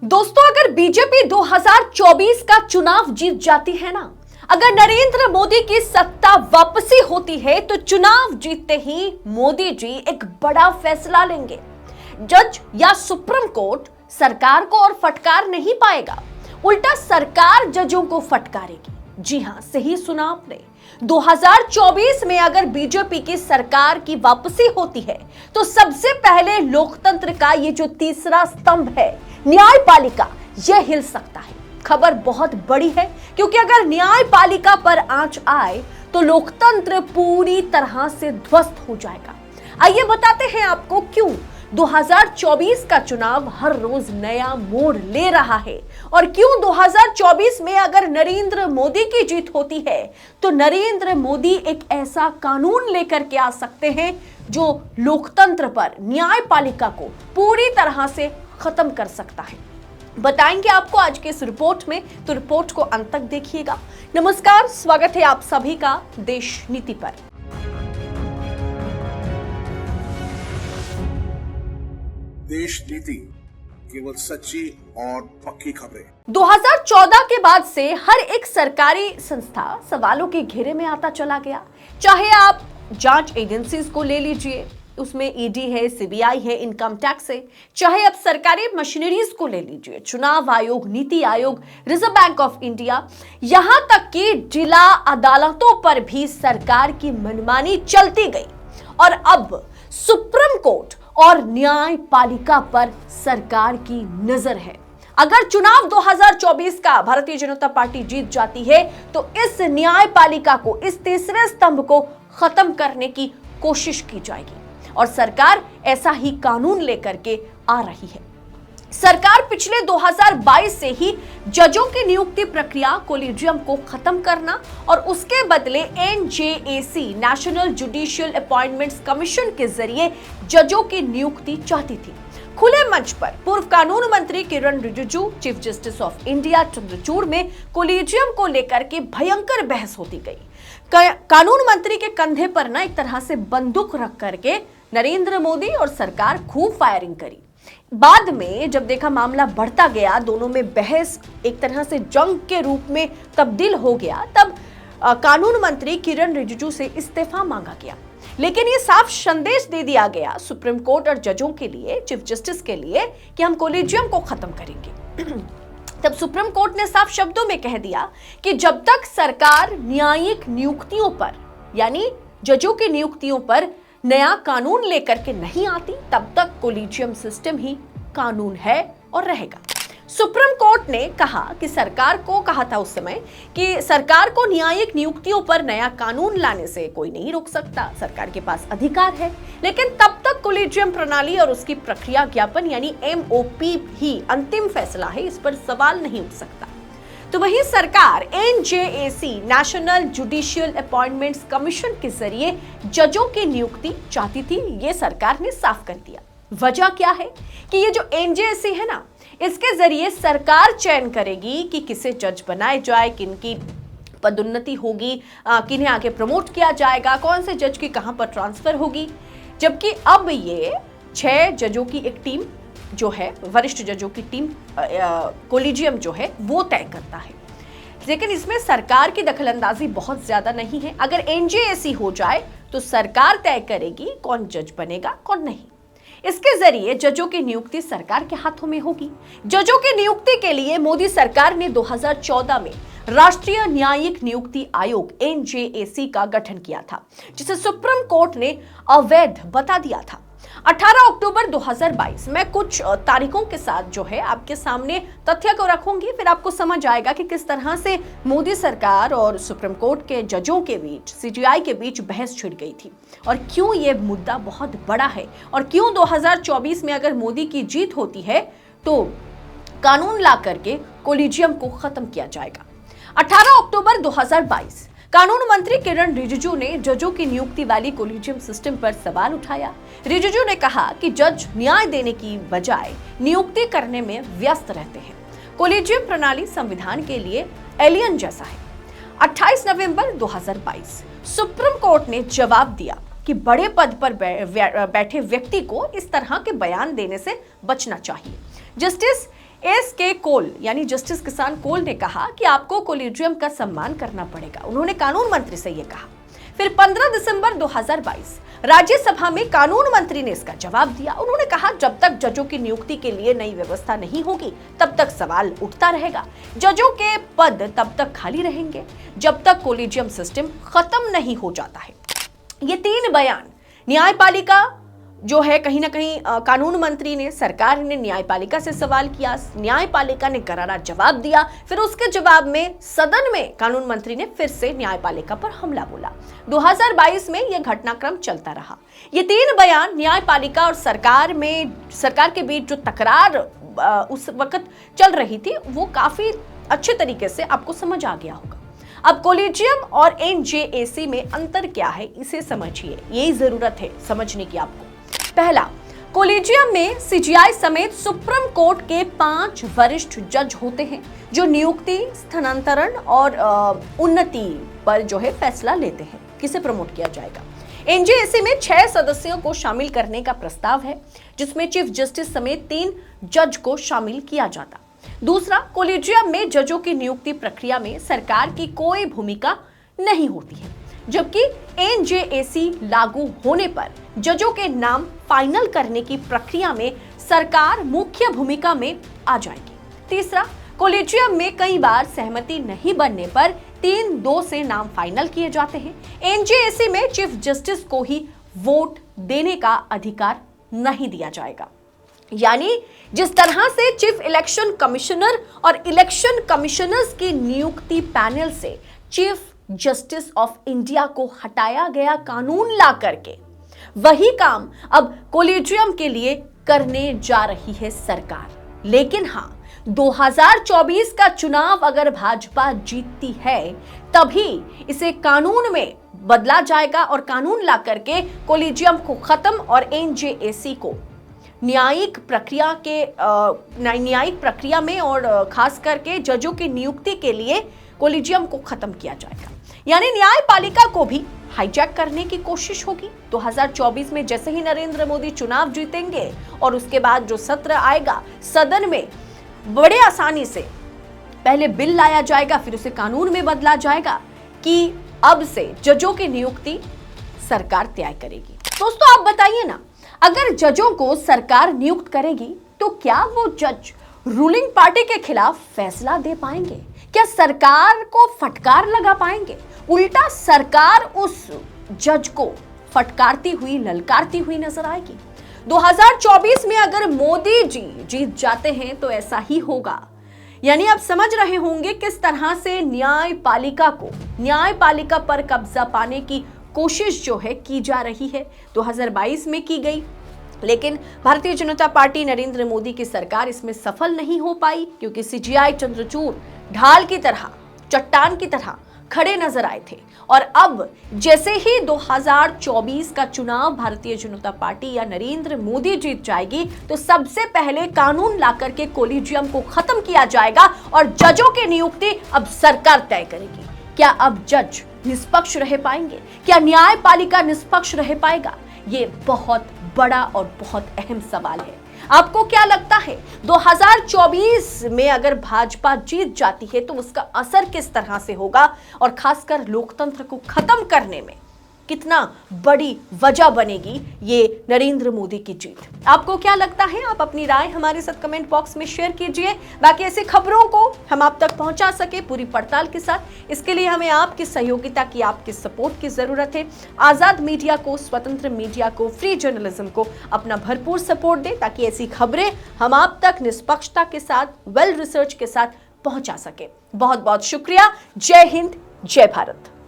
दोस्तों, अगर बीजेपी 2024 का चुनाव जीत जाती है ना, अगर नरेंद्र मोदी की सत्ता वापसी होती है तो चुनाव जीतते ही मोदी जी एक बड़ा फैसला लेंगे। जज या सुप्रीम कोर्ट सरकार को और फटकार नहीं पाएगा, उल्टा सरकार जजों को फटकारेगी। जी हां, सही सुना आपने। 2024 में अगर बीजेपी की सरकार की वापसी होती है तो सबसे पहले लोकतंत्र का ये जो तीसरा स्तंभ है, न्यायपालिका, यह हिल सकता है। खबर बहुत बड़ी है, क्योंकि अगर न्यायपालिका पर आंच आए तो लोकतंत्र पूरी तरह से ध्वस्त हो जाएगा। आइए बताते हैं आपको क्यों 2024 का चुनाव हर रोज नया मोड़ ले रहा है, और क्यों 2024 में अगर नरेंद्र मोदी की जीत होती है तो नरेंद्र मोदी एक ऐसा कानून लेकर के आ सकते हैं जो लोकतंत्र पर, न्यायपालिका को पूरी तरह से खत्म कर सकता है। बताएंगे आपको आज के इस रिपोर्ट में, तो रिपोर्ट को अंत तक देखिएगा। नमस्कार, स्वागत है आप सभी का देश नीति पर। देश नीति, केवल सच्ची और पक्की खबरें। 2014 के बाद से हर एक सरकारी संस्था सवालों के घेरे में आता चला गया। चाहे आप जांच एजेंसीज को ले लीजिए, उसमें ईडी है, सीबीआई है, इनकम टैक्स है, चाहे आप सरकारी मशीनरीज को ले लीजिए, चुनाव आयोग, NITI Aayog, reserve bank of India, यहां तक कि जिला अदालतों पर भी सरकार की मनमानी चलती गई। और अब सुप्रीम कोर्ट और न्यायपालिका पर सरकार की नजर है। अगर चुनाव 2024 का भारतीय जनता पार्टी जीत जाती है तो इस न्यायपालिका को, इस तीसरे स्तंभ को खत्म करने की कोशिश की जाएगी, और सरकार ऐसा ही कानून लेकर के आ रही है। सरकार पिछले 2022 से ही जजों की नियुक्ति प्रक्रिया, कोलिजियम को खत्म करना और उसके बदले NJAC, national judicial appointments commission के जरिए जजों की नियुक्ति चाहती थी। खुले मंच पर पूर्व कानून मंत्री Kiran Rijiju, chief justice of India Chandrachud में कोलिजियम को लेकर के भयंकर बहस होती गई। कानून मंत्री के कंधे पर ना एक तरह से बंदूक रख करके नरेंद्र मोदी और सरकार खूब फायरिंग करी। बाद में जब देखा मामला बढ़ता गया, दोनों में बहस एक तरह से जंग के रूप में तब्दील हो गया, तब कानून मंत्री किरण रिजिजू से इस्तीफा मांगा गया। लेकिन ये साफ संदेश दे दिया गया सुप्रीम कोर्ट और जजों के लिए, चीफ जस्टिस के लिए, कि हम कोलिजियम को खत्म करेंगे। तब सुप्रीम कोर्ट ने साफ शब्दों में कह दिया कि जब तक सरकार न्यायिक नियुक्तियों पर, यानी जजों की नियुक्तियों पर नया कानून लेकर के नहीं आती, तब तक कोलिजियम सिस्टम ही कानून है और रहेगा। सुप्रीम कोर्ट ने कहा कि सरकार को, कहा था उस समय कि सरकार को न्यायिक नियुक्तियों पर नया कानून लाने से कोई नहीं रोक सकता, सरकार के पास अधिकार है, लेकिन तब तक कोलिजियम प्रणाली और उसकी प्रक्रिया ज्ञापन यानी एमओपी ही अंतिम फैसला है, इस पर सवाल नहीं उठ सकता। तो वही सरकार NJAC, national judicial appointments commission के जरिए जजों की नियुक्ति चाहती थी। ये सरकार ने साफ कर दिया। वजह क्या है कि ये जो एनजेएसी है ना, इसके जरिए सरकार चयन करेगी कि किसे जज बनाए जाए, किनकी पदोन्नति होगी, किन्हें आगे प्रमोट किया जाएगा, कौन से जज की कहां पर ट्रांसफर होगी। जबकि अब ये 6 जजों की एक टीम जो है, वरिष्ठ जजों की टीम, कोलिजियम जो है वो तय करता है। लेकिन इसमें सरकार की दखलंदाजी बहुत ज्यादा नहीं है। अगर एनजेएसी हो जाए तो सरकार तय करेगी कौन जज बनेगा, कौन नहीं। इसके जरिए जजों की नियुक्ति सरकार के हाथों में होगी। जजों की नियुक्ति के लिए मोदी सरकार ने 2014 में राष्ट्रीय न्यायिक नियुक्ति आयोग एनजेएसी का गठन किया था, जिसे सुप्रीम कोर्ट ने अवैध बता दिया था। 18 अक्टूबर 2022 में कुछ तारीखों के साथ जो है आपके सामने तथ्य को रखूंगी, फिर आपको समझ आएगा कि किस तरह से मोदी सरकार और सुप्रीम कोर्ट के जजों के बीच, सीजीआई के बीच बहस छिड़ गई थी, और क्यों ये मुद्दा बहुत बड़ा है, और क्यों 2024 में अगर मोदी की जीत होती है तो कानून ला करके कोलिजियम को खत्म किया जाएगा। 18 अक्टूबर 2022 कानून मंत्री किरण रिजिजू ने जजों की नियुक्ति वाली कोलिजियम सिस्टम पर सवाल उठाया। रिजिजू ने कहा कि जज न्याय देने की बजाय नियुक्ति करने में व्यस्त रहते हैं। कोलिजियम प्रणाली संविधान के लिए एलियन जैसा है। 28 नवंबर 2022 सुप्रीम कोर्ट ने जवाब दिया कि बड़े पद पर बैठे व्यक्ति को इस तरह के बयान देने से बचना चाहिए। Justice SK. कोल यानी जस्टिस किसान कोल ने कहा कि आपको कोलिजियम का सम्मान करना पड़ेगा। उन्होंने कानून मंत्री से यह कहा। फिर 15 दिसंबर 2022 राज्यसभा में कानून मंत्री ने इसका जवाब दिया। उन्होंने कहा जब तक जजों की नियुक्ति के लिए नई व्यवस्था नहीं होगी तब तक सवाल उठता रहेगा। जजों के पद तब तक खाली रहेंगे जब तक कोलिजियम सिस्टम खत्म नहीं हो जाता है। ये 3 बयान न्यायपालिका जो है कहीं ना कहीं कानून मंत्री ने, सरकार ने न्यायपालिका से सवाल किया, न्यायपालिका ने करारा जवाब दिया। फिर उसके जवाब में सदन में कानून मंत्री ने फिर से न्यायपालिका पर हमला बोला। 2022 में यह घटनाक्रम चलता रहा। ये 3 बयान न्यायपालिका और सरकार के बीच जो तकरार उस वक्त चल रही थी वो काफी अच्छे तरीके से आपको समझ आ गया होगा। अब कोलिजियम और एनजेएसी में अंतर क्या है इसे समझिए, यही जरूरत है समझने की आपको। पहला, कोलिजियम में सीजीआई समेत सुप्रीम कोर्ट के 5 वरिष्ठ जज होते हैं जो नियुक्ति, स्थानांतरण और उन्नति पर जो है फैसला लेते हैं किसे प्रमोट किया जाएगा। एनजेएसी में 6 सदस्यों को शामिल करने का प्रस्ताव है जिसमें चीफ जस्टिस समेत 3 जज को शामिल किया जाता। दूसरा, कोलिजियम में जजों की नियुक्ति प्रक्रिया में सरकार की कोई भूमिका नहीं होती है, जबकि एनजेएसी लागू होने पर जजों के नाम फाइनल करने की प्रक्रिया में सरकार मुख्य भूमिका में आ जाएगी। तीसरा, कोलिजियम में कई बार सहमति नहीं बनने पर 3-2 से नाम फाइनल किए जाते हैं। एनजेएसी में चीफ जस्टिस को ही वोट देने का अधिकार नहीं दिया जाएगा। यानी जिस तरह से चीफ इलेक्शन कमिश्नर और इलेक्शन कमिश्नर्स की नियुक्ति पैनल से चीफ जस्टिस ऑफ इंडिया को हटाया गया कानून ला करके, वही काम अब कोलिजियम के लिए करने जा रही है सरकार। लेकिन हां, 2024 का चुनाव अगर भाजपा जीतती है तभी इसे कानून में बदला जाएगा और कानून ला करके कोलिजियम को खत्म और एनजेएसी को न्यायिक प्रक्रिया में और खास करके जजों की नियुक्ति के लिए कोलिजियम को खत्म किया जाएगा। यानी न्यायपालिका को भी हाईजैक करने की कोशिश होगी। 2024 में जैसे ही नरेंद्र मोदी चुनाव जीतेंगे और उसके बाद जो सत्र आएगा सदन में बड़े आसानी से पहले बिल लाया जाएगा, फिर उसे कानून में बदला जाएगा कि अब से जजों की नियुक्ति सरकार तय करेगी। दोस्तों आप बताइए ना, अगर जजों को सरकार नियुक्त करेगी तो क्या वो जज रूलिंग पार्टी के खिलाफ फैसला दे पाएंगे? क्या सरकार को फटकार लगा पाएंगे? उल्टा सरकार उस जज को फटकारती हुई, ललकारती हुई नजर आएगी। 2024 में अगर मोदी जी जीत जाते हैं तो ऐसा ही होगा। यानी आप समझ रहे होंगे किस तरह से न्यायपालिका पर कब्जा पाने की कोशिश जो है की जा रही है। 2022 में की गई, लेकिन भारतीय जनता पार्टी, नरेंद्र मोदी की सरकार इसमें सफल नहीं हो पाई क्योंकि सीजीआई चंद्रचूड़ ढाल की तरह, चट्टान की तरह खड़े नजर आए थे। और अब जैसे ही 2024 का चुनाव भारतीय जनता पार्टी या नरेंद्र मोदी जीत जाएगी तो सबसे पहले कानून लाकर के कोलिजियम को खत्म किया जाएगा और जजों की नियुक्ति अब सरकार तय करेगी। क्या अब जज निष्पक्ष रह पाएंगे? क्या न्यायपालिका निष्पक्ष रह पाएगा? ये बहुत बड़ा और बहुत अहम सवाल है। आपको क्या लगता है 2024 में अगर भाजपा जीत जाती है तो उसका असर किस तरह से होगा और खासकर लोकतंत्र को खत्म करने में कितना बड़ी वजह बनेगी ये नरेंद्र मोदी की जीत? आपको क्या लगता है? आप अपनी राय हमारे साथ कमेंट बॉक्स में शेयर कीजिए। बाकी ऐसी खबरों को हम आप तक पहुंचा सके पूरी पड़ताल के साथ, इसके लिए हमें आपकी सहयोगिता की, आपकी सपोर्ट की जरूरत है। आजाद मीडिया को, स्वतंत्र मीडिया को, फ्री जर्नलिज्म को अपना भरपूर सपोर्ट दें ताकि ऐसी खबरें हम आप तक निष्पक्षता के साथ, वेल रिसर्च के साथ पहुंचा सके। बहुत बहुत शुक्रिया। जय हिंद, जय भारत।